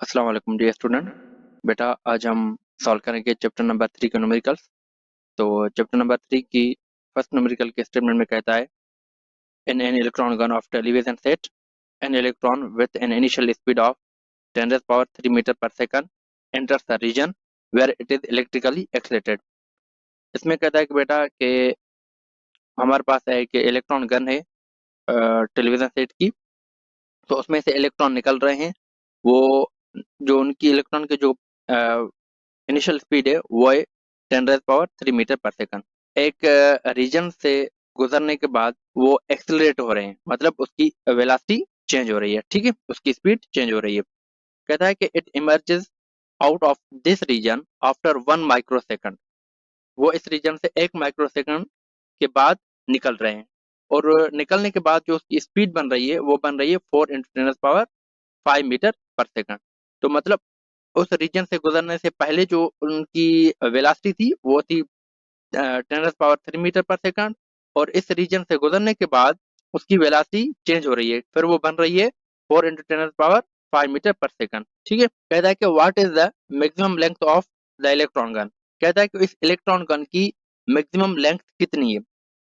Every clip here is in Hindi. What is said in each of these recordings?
अस्सलाम वालेकुम डियर स्टूडेंट। बेटा आज हम सॉल्व करेंगे चैप्टर नंबर 3 के न्यूमेरिकल्स। तो चैप्टर नंबर 3 की फर्स्ट न्यूमेरिकल के स्टेटमेंट में कहता है in an electron gun of television set an electron with an initial speed of 10 raised power 3 metre per second enters the region where it is electrically accelerated। इसमें कहता है कि बेटा कि हमारे पास है कि इलेक्ट्रॉन गन है टेलीविजन सेट की। तो उसमें से इलेक्ट्रॉन निकल रहे हैं। वो जो उनकी इलेक्ट्रॉन के जो इनिशियल स्पीड है वो है 10 raise power 3 metre per second. एक रीजन से गुजरने के बाद वो एक्सेलरेट हो रहे हैं, मतलब उसकी वेलोसिटी चेंज हो रही है। ठीक है, उसकी स्पीड चेंज हो रही है। कहता है कि it emerges out of this region after 1 micro second. वो इस रीजन से 1 माइक्रो सेकंड के बाद निकल रहे हैं, और निकलने के बाद जो उसकी स्पीड बन रही है वो बन रही है 4 into 10 power 5 metre per second. तो मतलब उस रीजन से गुजरने से पहले जो उनकी वेलोसिटी थी वो थी 10 पावर 3 मीटर पर सेकंड, और इस रीजन से गुजरने के बाद उसकी वेलोसिटी चेंज हो रही है, फिर वो बन रही है 4 into 10 power 5 metre per second. ठीक है, कहता है कि what is the maximum length of the electron gun. कहता है कि इस इलेक्ट्रॉन गन की मैक्सिमम लेंथ कितनी है,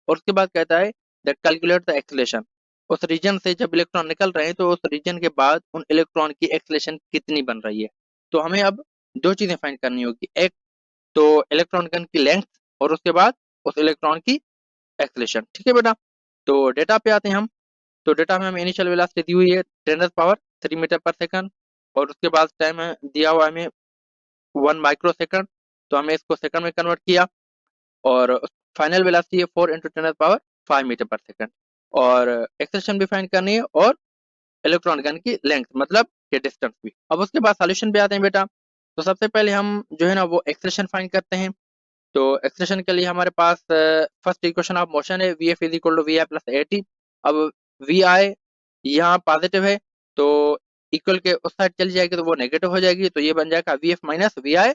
और उसके बाद कहता है दैट कैलकुलेट द एक्सेलेरेशन। उस रीजन से जब इलेक्ट्रॉन निकल रहे हैं तो उस रीजन के बाद उन इलेक्ट्रॉन की एक्सेलेरेशन कितनी बन रही है। तो हमें अब दो चीजें फाइंड करनी होगी, एक तो इलेक्ट्रॉन गन की लेंथ, और उसके बाद उस इलेक्ट्रॉन की एक्सेलेरेशन। ठीक है बेटा, तो डेटा पे आते हैं हम। तो डेटा में हमें इनिशियल वेलोसिटी दी हुई है 10 पावर 3 मीटर पर सेकंड, और उसके बाद टाइम दिया हुआ हमें 1 माइक्रो सेकंड। तो हमें इसको सेकंड में कन्वर्ट किया, और फाइनल वेलोसिटी है 4 into 10 power 5 metre per second, और एक्सेलेरेशन भी फाइंड करनी है, और इलेक्ट्रॉन गन की लेंथ मतलब के डिस्टेंस भी। अब उसके बाद सॉल्यूशन पे आते हैं बेटा। तो सबसे पहले हम जो है ना वो एक्सप्रेशन फाइंड करते हैं। तो एक्सप्रेशन के लिए हमारे पास फर्स्ट इक्वेशन ऑफ मोशन है v f is equal to v i plus a t. अब वी आई यहाँ पॉजिटिव है, तो इक्वल के उस साइड चली जाएगी तो वो नेगेटिव हो जाएगी, तो ये बन जाएगा v f minus v i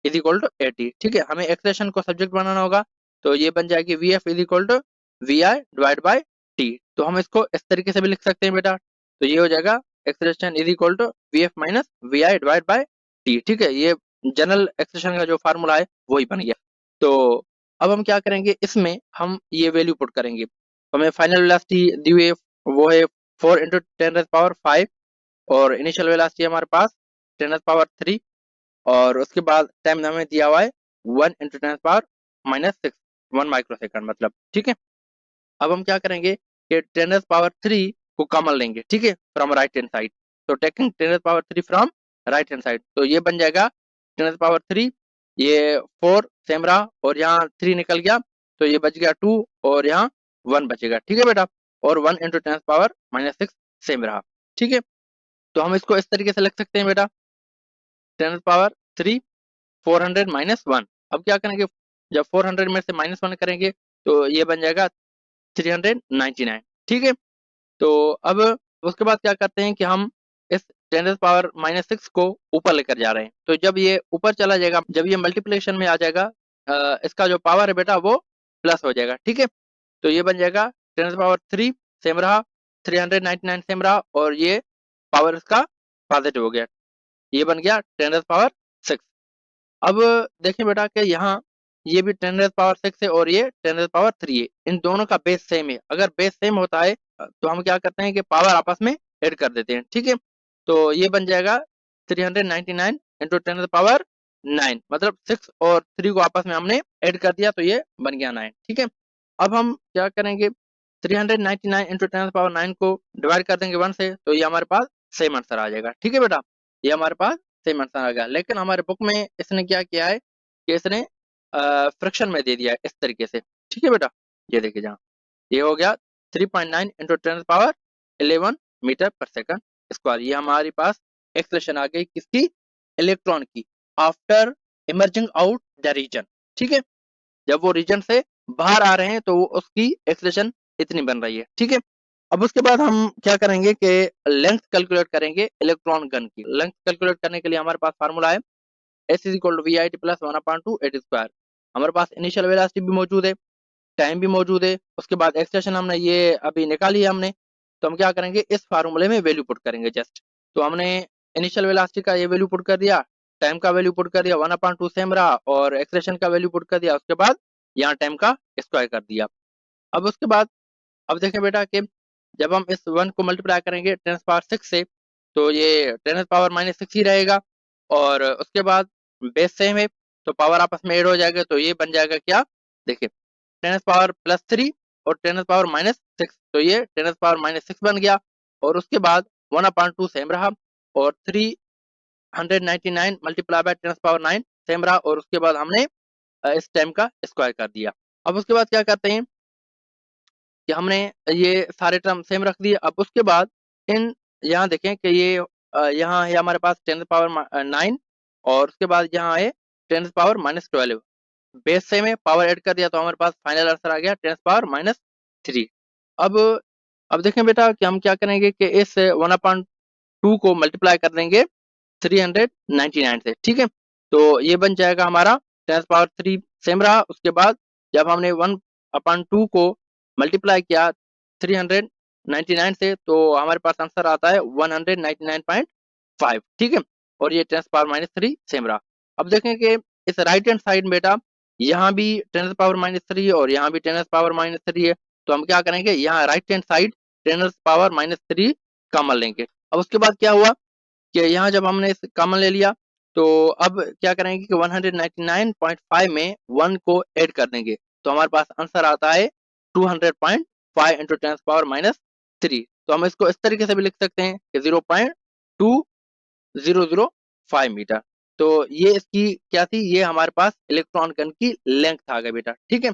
is equal to a t. ठीक है, हमें एक्सप्रेशन को सब्जेक्ट बनाना होगा, तो ये बन जाएगी v f is equal to v i divide by t. तो हम इसको इस तरीके से भी लिख सकते हैं बेटा। तो ये हो जाएगा expression is equal to v f minus v i divide by t. ठीक है, ये जनरल एक्सप्रेशन का जो फार्मूला है वही बन गया। तो अब हम क्या करेंगे, इसमें हम ये वैल्यू पुट करेंगे। हमें फाइनल वेलोसिटी दी हुई है वो है 4 इंटू 10 पावर 5, और इनिशियल वेलोसिटी हमारे पास 10 पावर 3, और उसके बाद टाइम हमें दिया हुआ है 1 into 10 power minus 6 1 micro second मतलब। ठीक है, अब हम क्या करेंगे कि 10 पावर 3 को कॉमन लेंगे। ठीक है, फ्रॉम राइट हैंड साइड। तो taking 10 power 3 from right hand side, तो ये बन जाएगा 10 पावर 3, ये 4 सेम रहा, और यहाँ 3 निकल गया, तो ये बच गया 2, और यहाँ 1 बचेगा। ठीक है बेटा, और 1 इंटू 10 पावर माइनस 6 सेम रहा। ठीक है, तो हम इसको इस तरीके से लिख सकते हैं बेटा, 10 पावर 3 400 माइनस 1। अब क्या करेंगे, जब 400 में से माइनस 1 करेंगे तो ये बन जाएगा 399। ठीक है, तो अब उसके बाद क्या करते हैं कि हम इस 10 पावर माइनस 6 को ऊपर लेकर जा रहे हैं। तो जब ये ऊपर चला जाएगा, जब ये मल्टीप्लिकेशन में आ जाएगा, इसका जो पावर है बेटा वो प्लस हो जाएगा। ठीक है, तो ये बन जाएगा 10 पावर 3 सेम रहा, 399 सेम रहा, और ये पावर इसका पॉजिटिव हो गया, ये बन गया 10 पावर 6। अब देखिए बेटा कि यहाँ ये भी 10 पावर 6 है, और ये 10 पावर 3 है। इन दोनों का बेस सेम है। अगर बेस सेम होता है तो हम क्या करते हैं कि पावर आपस में ऐड कर देते हैं। ठीक है, तो ये बन जाएगा 399 इंटू 10 पावर 9, मतलब 6 और 3 को आपस में हमने ऐड कर दिया, तो ये बन गया 9। ठीक है, अब हम क्या करेंगे, 399 इंटू 10 पावर 9 को डिवाइड कर देंगे 1 से, तो ये हमारे पास सेम आंसर आ जाएगा। ठीक है बेटा, ये हमारे पास सेम आंसर आ गया। लेकिन हमारे बुक में इसने क्या किया है कि इसने फ्रैक्शन में दे दिया है इस तरीके से। ठीक है बेटा, ये देखिए जहाँ ये हो गया 3.9 into 10 power 11 metre per second square. ये हमारे पास एक्सप्रेशन आ गई किसकी, इलेक्ट्रॉन की, after emerging out the region. ठीक है, जब वो रीजन से बाहर आ रहे हैं तो वो उसकी एक्सप्रेशन इतनी बन रही है। ठीक है, अब उसके बाद हम क्या करेंगे कि लेंथ कैलकुलेट करेंगे इलेक्ट्रॉन गन की। लेंथ कैलकुलेट करने के लिए हमारे पास फार्मूला है s is equal to v i t plus 1/2 at square. हमारे पास इनिशियल वेलोसिटी भी मौजूद है, टाइम भी मौजूद है, उसके बाद एक्सप्रेशन हमने ये अभी निकाली है हमने। तो हम क्या करेंगे, इस फार्मूले में वैल्यू पुट करेंगे जस्ट। तो हमने इनिशियल वेलोसिटी का ये वैल्यू पुट कर दिया, टाइम का वैल्यू पुट कर दिया, 1/2 सेम रहा, और एक्सेलरेशन का वैल्यू पुट कर दिया, उसके बाद यहाँ टाइम का स्क्वायर कर दिया। अब उसके बाद अब देखें बेटा कि जब हम इस 1 को मल्टीप्लाई करेंगे 10⁻6 से, तो ये 10⁻⁻6 ही रहेगा, और उसके बाद बेस सेम है तो पावर आपस में ऐड हो जाएगा, तो ये बन जाएगा क्या, देखिए 10⁻+3 और 10⁻⁻6, तो ये 10⁻⁻6 बन गया, और उसके बाद 1/2 सेम रहा, और 399 मल्टीप्लाई बाय 10⁻9 सेम रहा, और उसके बाद हमने इस टाइम का स्क्वायर कर दिया। अब उसके बाद क्या करते हैं कि हमने ये सारे टर्म सेम रख दिए। अब उसके बाद इन यहाँ देखें कि ये यहाँ है हमारे पास 10⁻9, और उसके बाद यहाँ है 10⁻−12, बेस सेम है, पावर ऐड कर दिया, तो हमारे पास फाइनल आंसर आ गया 10⁻−3। अब अब देखें बेटा कि हम क्या करेंगे कि इस 1/2 को मल्टीप्लाई कर देंगे 399 से, ठीक है, तो ये बन जाएगा हमारा 10⁻3 सेम रहा। उसके बाद जब हमने 1/2 को मल्टीप्लाई किया 399 से, तो हमारे पास आंसर आता है 199.5, ठीक है, और ये 10⁻−3 सेम रहा। अब देखें कि इस राइट हैंड साइड बेटा यहाँ भी 10⁻−3 और यहाँ भी 10⁻−3 है, तो हम क्या करेंगे, यहाँ राइट हैंड साइड 10⁻−3 कॉमन लेंगे। अब उसके बाद क्या हुआ कि यहाँ जब हमने इस कॉमन ले लिया, तो अब क्या करेंगे कि 199.5 में 1 को ऐड कर देंगे, तो हमारे पास आंसर आता है 200.5 इंटू 10⁻−3। तो हम इसको इस तरीके से भी लिख सकते हैं कि 0.2005 मीटर। तो ये इसकी क्या थी, ये हमारे पास इलेक्ट्रॉन गन की लेंथ आ गई बेटा, ठीक है।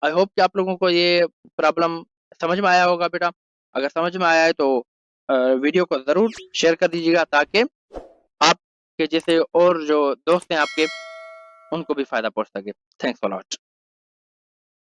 आई होप कि आप लोगों को ये प्रॉब्लम समझ में आया होगा बेटा। अगर समझ में आया है तो वीडियो को जरूर शेयर कर दीजिएगा, ताकि आपके जैसे और जो दोस्त हैं आपके, उनको भी फायदा पहुंच सके। Thanks a lot.